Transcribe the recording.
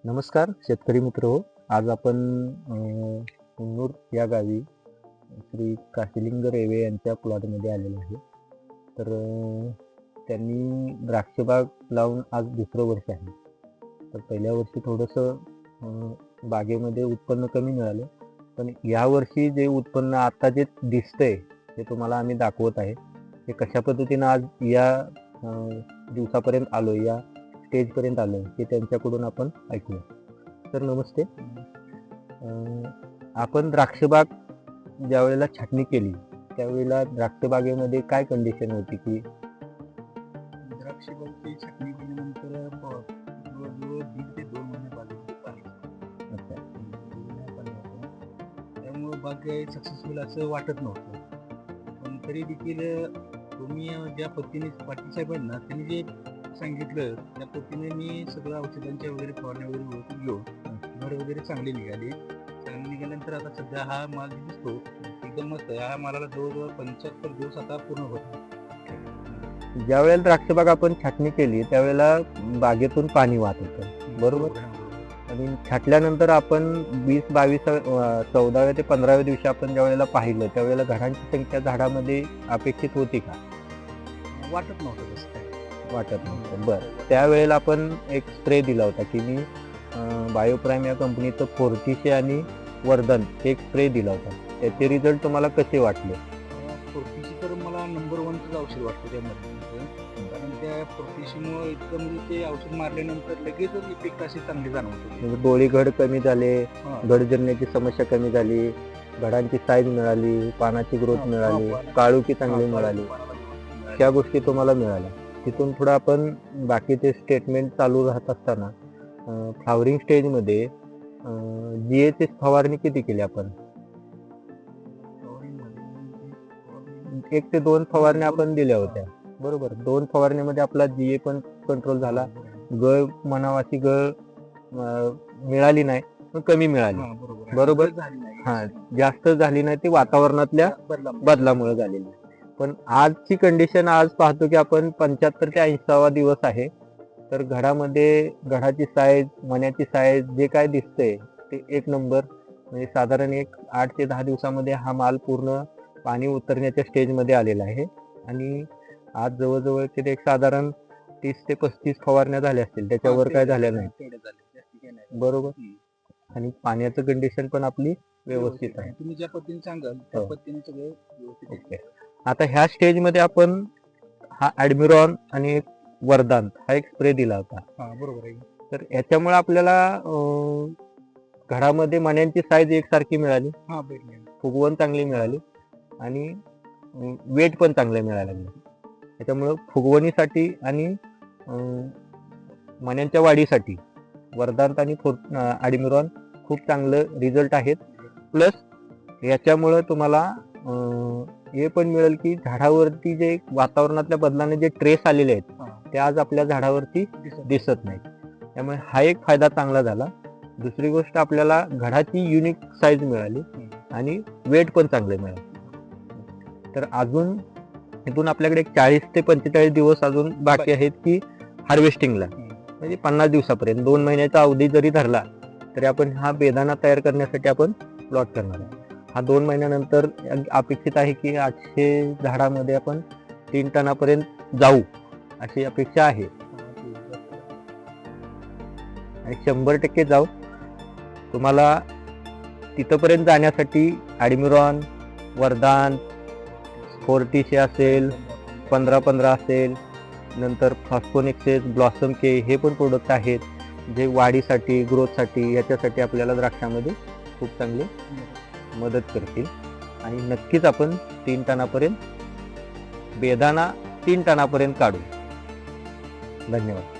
नमस्कार शेतकरी मित्र हो. आज आपण हुन्नूर या गावी श्री काशीलिंग रेवे यांच्या प्लॉटमध्ये आलेलो आहे. तर त्यांनी द्राक्षबाग लावून आज दुसरं वर्ष आहे. तर पहिल्या वर्षी थोडंसं बागेमध्ये उत्पन्न कमी मिळालं, पण यावर्षी जे उत्पन्न आता जे दिसतंय ते तुम्हाला आम्ही दाखवत आहे. हे कशा पद्धतीनं आज या दिवसापर्यंत आलो, या स्टेजपर्यंत आलो हे त्यांच्याकडून आपण ऐकूया. तर नमस्ते. आपण द्राक्षबाग ज्या वेळेला छाटणी केली त्यावेळेला द्राक्षबागेमध्ये काय कंडिशन होती की द्राक्षबागची छाटणी केल्यानंतर जवळजवळ 1.5 ते 2 महिने बागेमध्ये पाणी अच्छा त्यामुळं बाग सक्सेसफुल असं वाटत नव्हतं. पण तरी देखील तुम्ही ज्या पद्धतीने पाटील साहेबांना त्यांनी जे सांगितलं त्या पद्धतीने मी सगळं औषधांच्या वगैरे फवारण्या वगैरे व्यवस्थित घेऊन घर वगैरे चांगली निघाल्यानंतर आता सध्या हा माल जो दिसतो एकदम मस्त आहे. हा मालाला जवळजवळ 75 दिवस आता पूर्ण होतो. ज्या वेळेला द्राक्षबाग आपण छाटणी केली त्यावेळेला बागेतून पाणी वाहत होतं, बरोबर? आणि छाटल्यानंतर आपण 20, 22, 14व्या ते 15व्या दिवशी आपण ज्या वेळेला पाहिलं त्यावेळेला घडांची संख्या झाडामध्ये अपेक्षित होती का? वाटत नव्हतं तसं काय. वाटत नव्हतं. बरं, त्यावेळेला आपण एक स्प्रे दिला होता की मी बायोप्राईम या कंपनीचं फोर्टिशे आणि वर्धन एक स्प्रे दिला होता. त्याचे रिझल्ट तुम्हाला कसे वाटले? फोर्टिशी तर मला नंबर 1च औषध वाटतं त्यामध्ये. कारण त्या फोर्टिशीमुळे इतकं म्हणजे ते औषध मारल्यानंतर लगेचच इफेक्ट अशी चांगली जाणवते. म्हणजे डोळी घड कमी झाले, घड जळण्याची समस्या कमी झाली, घडांची साईज मिळाली, पानाची ग्रोथ मिळाली, काळुकी चांगली मिळाली, त्या गोष्टी तुम्हाला मिळाल्या. तिथून पुढे आपण बाकीचे स्टेटमेंट चालू राहत असताना फ्लावरिंग स्टेजमध्ये GH फवारणी किती केली आपण? 1 ते 2 फवारण्या आपण दिल्या होत्या, बरोबर? 2 फवारणीमध्ये आपला GA पण कंट्रोल झाला. गळ म्हणावाची गळ मिळाली नाही, पण कमी मिळाली, बरोबर? जास्त झाली नाही, ती वातावरणातल्या बदलामुळे झालेली. पण आजची कंडिशन आज पाहतो की आपण 75 ते 80वा दिवस आहे. तर घडाची साईज, मण्याची साईज जे काय दिसतंय ते एक नंबर. म्हणजे साधारण एक 8 ते 10 दिवसामध्ये हा माल पूर्ण पाणी उतरण्याच्या स्टेजमध्ये आलेला आहे. आणि आज जवळजवळ ते एक साधारण 30 ते 35 फवारण्या झाल्या असतील, त्याच्यावर काय झाल्या नाही, बरोबर? आणि पाण्याचं कंडिशन पण आपली व्यवस्थित आहे. तुम्ही ज्या पद्धतीने सांगाल त्या पद्धतीने सगळं व्यवस्थित. आता ह्या स्टेजमध्ये आपण हा ॲडमिरॉन आणि एक वरदान हा एक स्प्रे दिला होता, बरोबर आहे. तर याच्यामुळे आपल्याला घरामध्ये मण्यांची साईज एकसारखी मिळाली, फुगवण चांगली मिळाली आणि वेट पण चांगलं मिळायला लागलं. त्याच्यामुळं फुगवणीसाठी आणि मण्यांच्या वाढीसाठी वरदान आणि ॲडमिरॉन खूप चांगलं रिझल्ट आहेत. प्लस याच्यामुळं तुम्हाला हे पण मिळेल की झाडावरती जे वातावरणातल्या बदलाने जे ट्रेस आलेले आहेत ते आज आपल्या झाडावरती दिसत नाहीत. त्यामुळे हा एक फायदा चांगला झाला. दुसरी गोष्ट, आपल्याला घडाची युनिक साईज मिळाली आणि वेट पण चांगले मिळाले. तर अजून इथून आपल्याकडे 40 ते 45 दिवस अजून बाकी आहेत की हार्वेस्टिंगला, म्हणजे 50 दिवसापर्यंत 2 महिन्याचा अवधी जरी धरला तरी आपण हा बेदाणा तयार करण्यासाठी आपण प्लॉट करणार आहे. हा 2 महिन्यानंतर अपेक्षित आहे की 800 झाडामध्ये आपण 3 टनापर्यंत जाऊ अशी अपेक्षा आहे आणि 100% जाऊ. तुम्हाला तिथपर्यंत जाण्यासाठी ॲडमिरॉन, वरदान, फोर्टिशे असेल, 15-15 असेल, नंतर फॉस्फोनिक्सेस, ब्लॉसम के हे पण प्रोडक्ट आहेत जे वाढीसाठी, ग्रोथसाठी, याच्यासाठी आपल्याला द्राक्षामध्ये खूप चांगले मदत करतील. आणि नक्कीच आपण 3 टनापर्यंत बेदाणा 3 टनापर्यंत काढू. धन्यवाद.